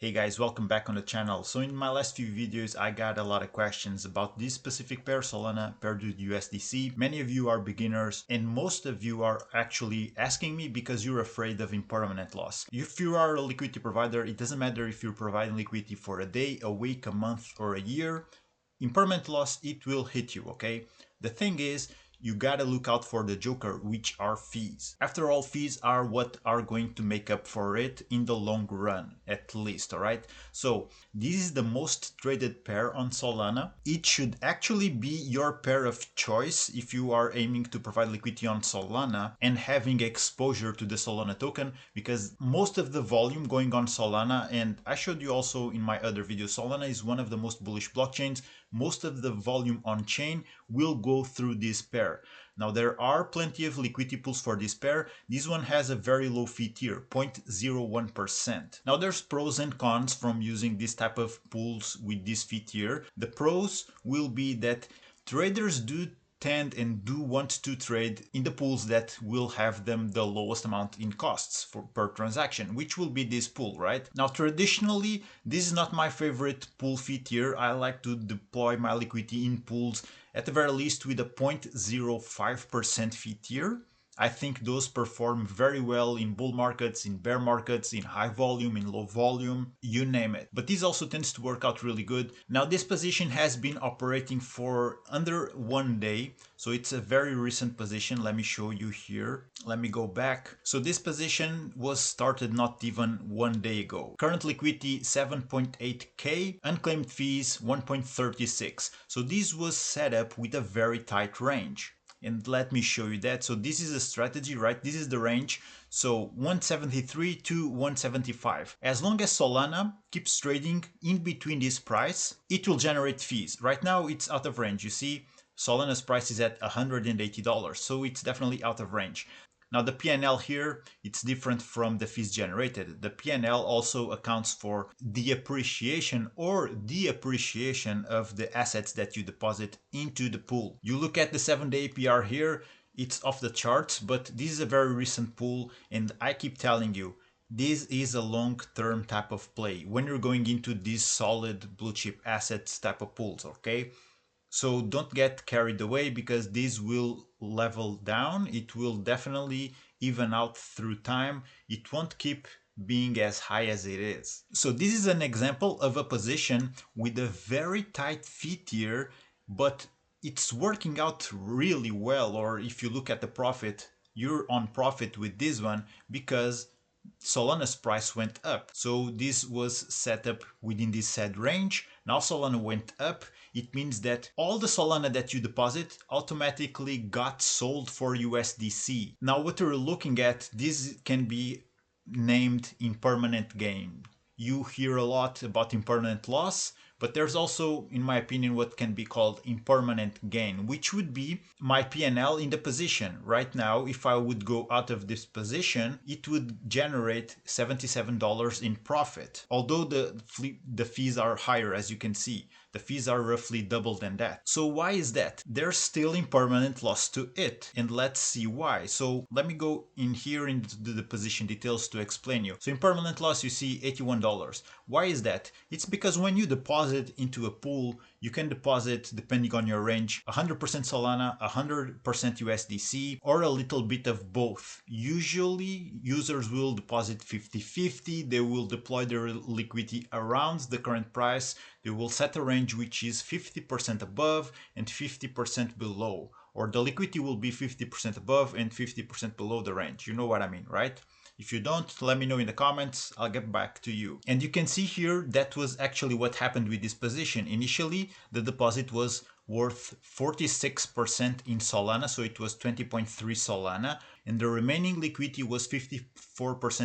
Hey guys, welcome back on the channel. So in my last few videos I got a lot of questions about this specific pair, Solana paired with USDC. Many of you are beginners and most of you are actually asking me because you're afraid of impermanent loss. If you are a liquidity provider, it doesn't matter if you're providing liquidity for a day, a week, a month or a year. Impermanent loss, it will hit you, okay? The thing is, you gotta look out for the joker, which are fees. After all, fees are what are going to make up for it in the long run, at least, alright? So this is the most traded pair on Solana. It should actually be your pair of choice if you are aiming to provide liquidity on Solana and having exposure to the Solana token, because most of the volume going on Solana, and I showed you also in my other video, Solana is one of the most bullish blockchains. Most of the volume on chain will go through this pair. Now there are plenty of liquidity pools for this pair. This one has a very low fee tier, 0.01%. Now there's pros and cons from using this type of pools with this fee tier. The pros will be that traders do tend and do want to trade in the pools that will have them the lowest amount in costs per transaction, which will be this pool, right? Now traditionally this is not my favorite pool fee tier. I like to deploy my liquidity in pools at the very least with a 0.05% fee tier. I think those perform very well in bull markets, in bear markets, in high volume, in low volume, you name it. But this also tends to work out really good. Now this position has been operating for under 1 day, so it's a very recent position. Let me show you here. Let me go back. So this position was started not even 1 day ago. Current liquidity 7.8k, unclaimed fees 1.36. So this was set up with a very tight range. And let me show you that. So this is a strategy, right? This is the range. So 173 to 175. As long as Solana keeps trading in between this price, it will generate fees. Right now it's out of range. You see, Solana's price is at $180. So it's definitely out of range. Now the P&L here, it's different from the fees generated. The P&L also accounts for the appreciation or depreciation of the assets that you deposit into the pool. You look at the 7-day APR here, it's off the charts, but this is a very recent pool and I keep telling you, this is a long-term type of play when you're going into these solid blue chip assets type of pools, okay? So don't get carried away because this will level down. It will definitely even out through time. It won't keep being as high as it is. So this is an example of a position with a very tight fee tier, but it's working out really well. Or if you look at the profit, you're on profit with this one because Solana's price went up. So this was set up within this said range. Now Solana went up. It means that all the Solana that you deposit automatically got sold for USDC. Now what we're looking at, this can be named impermanent gain. You hear a lot about impermanent loss, but there's also, in my opinion, what can be called impermanent gain, which would be my P&L in the position. Right now, if I would go out of this position, it would generate $77 in profit. Although the fees are higher, as you can see. The fees are roughly double than that. So why is that? There's still impermanent loss to it. And let's see why. So let me go in here into the position details to explain you. So impermanent loss, you see $81. Why is that? It's because when you deposit into a pool, you can deposit, depending on your range, 100% Solana, 100% USDC, or a little bit of both. Usually, users will deposit 50-50. They will deploy their liquidity around the current price. They will set a range which is 50% above and 50% below. Or the liquidity will be 50% above and 50% below the range. You know what I mean, right? If you don't, let me know in the comments, I'll get back to you. And you can see here that was actually what happened with this position. Initially, the deposit was worth 46% in Solana, so it was 20.3 Solana, and the remaining liquidity was 54%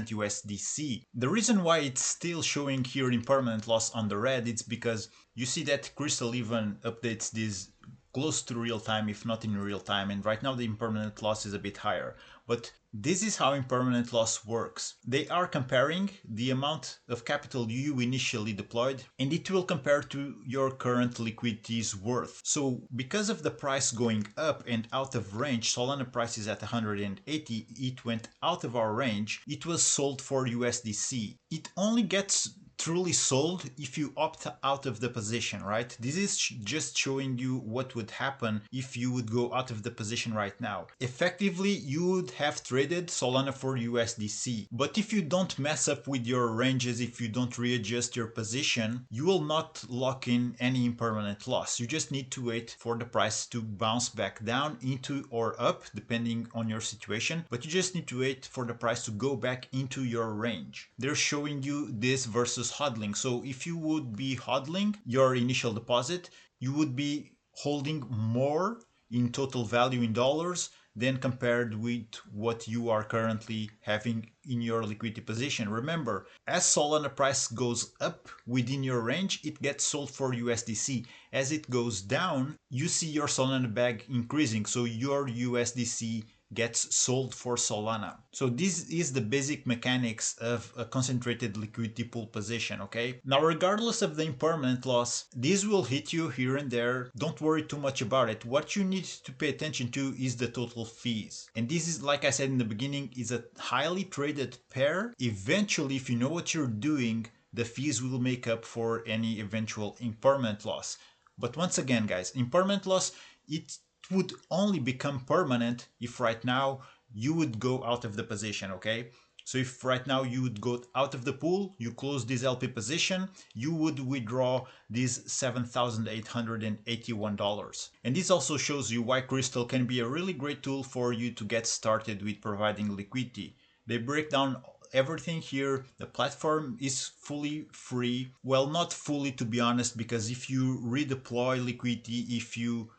USDC. The reason why it's still showing here impermanent loss on the red is because you see that Crystal even updates this close to real time, if not in real time, and right now the impermanent loss is a bit higher. But this is how impermanent loss works. They are comparing the amount of capital you initially deployed, and it will compare to your current liquidity's worth. So because of the price going up and out of range, Solana price is at 180, it went out of our range, it was sold for USDC. It only gets truly sold if you opt out of the position, right? This is just showing you what would happen if you would go out of the position right now. Effectively, you would have traded Solana for USDC, but if you don't mess up with your ranges, if you don't readjust your position, you will not lock in any impermanent loss. You just need to wait for the price to bounce back down into or up, depending on your situation, but you just need to wait for the price to go back into your range. They're showing you this versus hodling. So if you would be hodling your initial deposit, you would be holding more in total value in dollars than compared with what you are currently having in your liquidity position. Remember, as Solana price goes up within your range, it gets sold for USDC. As it goes down, you see your Solana bag increasing, so your USDC gets sold for Solana. So this is the basic mechanics of a concentrated liquidity pool position, okay? Now, regardless of the impermanent loss, this will hit you here and there. Don't worry too much about it. What you need to pay attention to is the total fees. And this is, like I said in the beginning, is a highly traded pair. Eventually, if you know what you're doing, the fees will make up for any eventual impermanent loss. But once again, guys, impermanent loss, it would only become permanent if right now you would go out of the position, okay? So if right now you would go out of the pool, you close this LP position, you would withdraw these $7,881. And this also shows you why Crystal can be a really great tool for you to get started with providing liquidity. They break down everything here. The platform is fully free. Well, not fully, to be honest, because if you redeploy liquidity, if you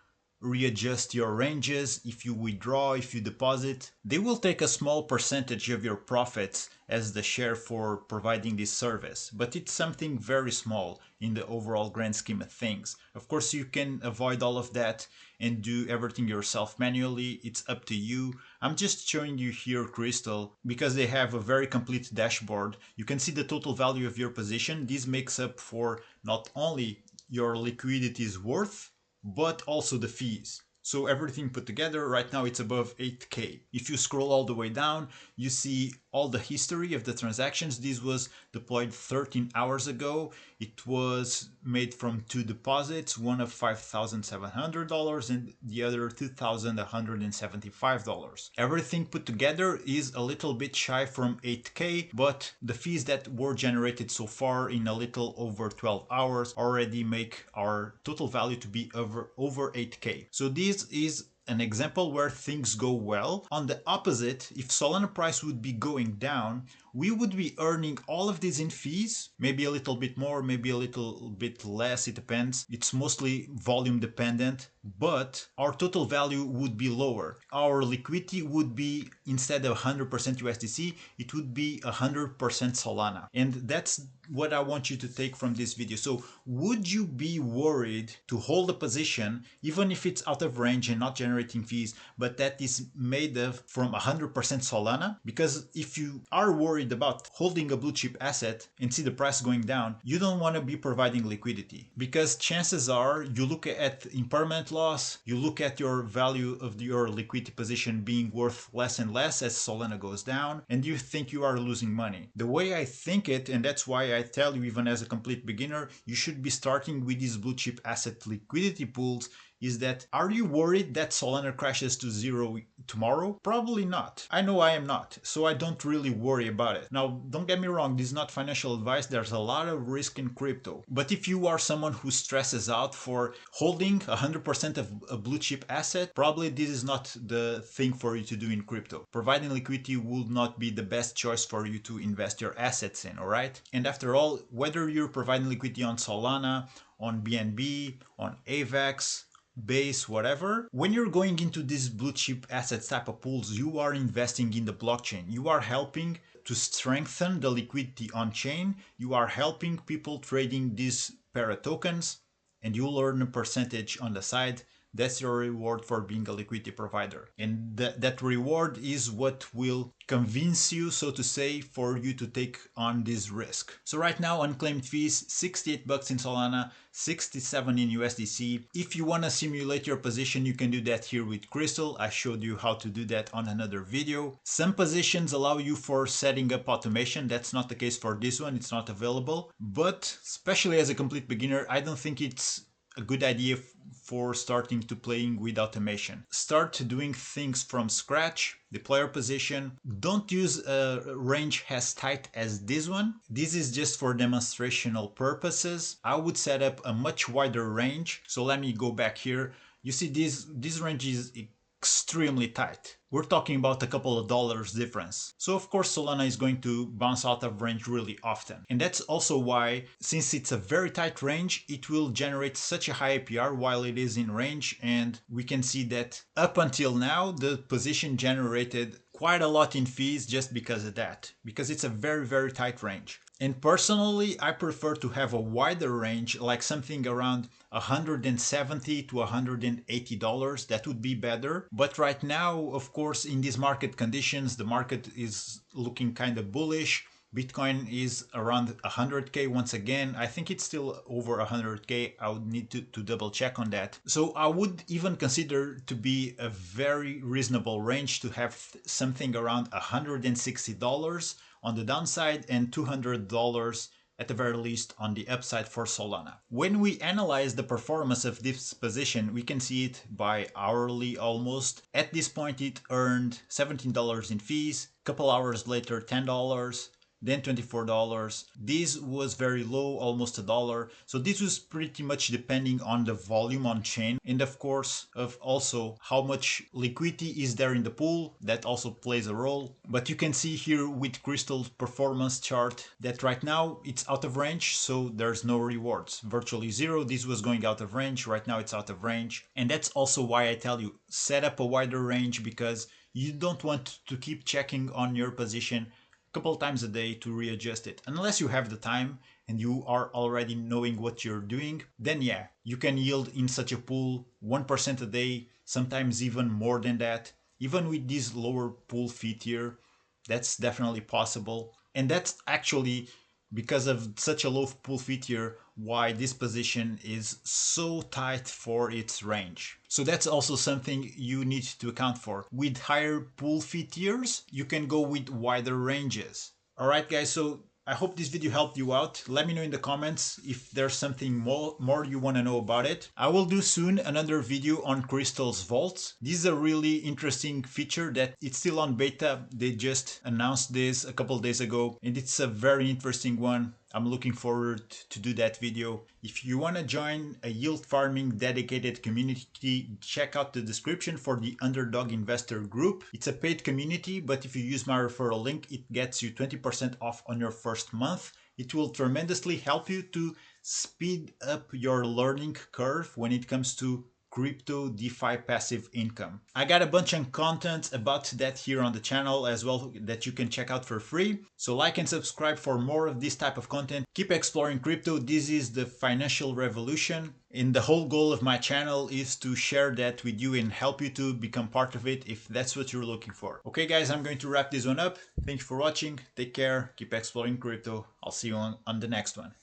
readjust your ranges, if you withdraw, if you deposit, they will take a small percentage of your profits as the share for providing this service, but it's something very small in the overall grand scheme of things. Of course, you can avoid all of that and do everything yourself manually. It's up to you. I'm just showing you here Crystal because they have a very complete dashboard. You can see the total value of your position. This makes up for not only your liquidity's worth, but also the fees. So everything put together, right now it's above 8K. If you scroll all the way down, you see all the history of the transactions. This was deployed 13 hours ago. It was made from 2 deposits, one of $5,700 and the other $2,175. Everything put together is a little bit shy from 8K, but the fees that were generated so far in a little over 12 hours already make our total value to be over 8K. So this is an example where things go well. On the opposite, if Solana price would be going down, we would be earning all of these in fees, maybe a little bit more, maybe a little bit less, it depends. It's mostly volume dependent, but our total value would be lower. Our liquidity would be, instead of 100% USDC, it would be 100% Solana. And that's what I want you to take from this video. So would you be worried to hold a position, even if it's out of range and not generating fees, but that is made of from 100% Solana? Because if you are worried about holding a blue chip asset and see the price going down, you don't want to be providing liquidity, because chances are you look at impermanent loss, you look at your value of your liquidity position being worth less and less as Solana goes down, and you think you are losing money. The way I think it, and that's why I tell you, even as a complete beginner, you should be starting with these blue chip asset liquidity pools, is that, are you worried that Solana crashes to zero tomorrow? Probably not. I know I am not, so I don't really worry about it. Now, don't get me wrong, this is not financial advice, there's a lot of risk in crypto. But if you are someone who stresses out for holding 100% of a blue chip asset, probably this is not the thing for you to do in crypto. Providing liquidity would not be the best choice for you to invest your assets in, alright? And after all, whether you're providing liquidity on Solana, on BNB, on AVAX, Base, whatever, when you're going into these blue chip assets type of pools, you are investing in the blockchain. You are helping to strengthen the liquidity on chain. You are helping people trading these para tokens, and you'll earn a percentage on the side. That's your reward for being a liquidity provider. And that reward is what will convince you, so to say, for you to take on this risk. So right now, unclaimed fees, 68 bucks in Solana, 67 in USDC. If you want to simulate your position, you can do that here with Crystal. I showed you how to do that on another video. Some positions allow you for setting up automation. That's not the case for this one. It's not available. But especially as a complete beginner, I don't think it's a good idea for starting to playing with automation. Start doing things from scratch, deploy your position. Don't use a range as tight as this one. This is just for demonstrational purposes. I would set up a much wider range. So let me go back here. You see this range is extremely tight. We're talking about a couple of dollars difference. So of course Solana is going to bounce out of range really often. And that's also why, since it's a very tight range, it will generate such a high APR while it is in range. And we can see that up until now, the position generated quite a lot in fees just because of that, because it's a very, very tight range. And personally, I prefer to have a wider range, like something around $170 to $180. That would be better. But right now, of course, in these market conditions, the market is looking kind of bullish. Bitcoin is around 100K once again. I think it's still over 100K. I would need to double check on that. So I would even consider to be a very reasonable range to have something around $160 on the downside and $200 at the very least on the upside for Solana. When we analyze the performance of this position, we can see it by hourly almost. At this point, it earned $17 in fees. A couple hours later, $10. Then $24. This was very low, almost $1. So this was pretty much depending on the volume on chain, and of course of also how much liquidity is there in the pool. That also plays a role. But you can see here with Crystal's performance chart that right now it's out of range, so there's no rewards, virtually zero. This was going out of range. Right now it's out of range, and that's also why I tell you set up a wider range, because you don't want to keep checking on your position couple times a day to readjust it. Unless you have the time and you are already knowing what you're doing, then yeah, you can yield in such a pool 1% a day, sometimes even more than that. Even with this lower pool fee tier, that's definitely possible. And that's actually because of such a low pool fee tier why this position is so tight for its range. So that's also something you need to account for. With higher pool fee tiers, you can go with wider ranges. Alright guys, so I hope this video helped you out. Let me know in the comments if there's something more you want to know about it. I will do soon another video on Crystal's vaults. This is a really interesting feature that it's still on beta. They just announced this a couple days ago, and it's a very interesting one. I'm looking forward to do that video. If you want to join a yield farming dedicated community, check out the description for the Underdog investor group. It's a paid community, but if you use my referral link, it gets you 20% off on your first month. It will tremendously help you to speed up your learning curve when it comes to crypto DeFi passive income. I got a bunch of content about that here on the channel as well that you can check out for free. So like and subscribe for more of this type of content. Keep exploring crypto. This is the financial revolution. And the whole goal of my channel is to share that with you and help you to become part of it if that's what you're looking for. Okay guys, I'm going to wrap this one up. Thank you for watching. Take care. Keep exploring crypto. I'll see you on the next one.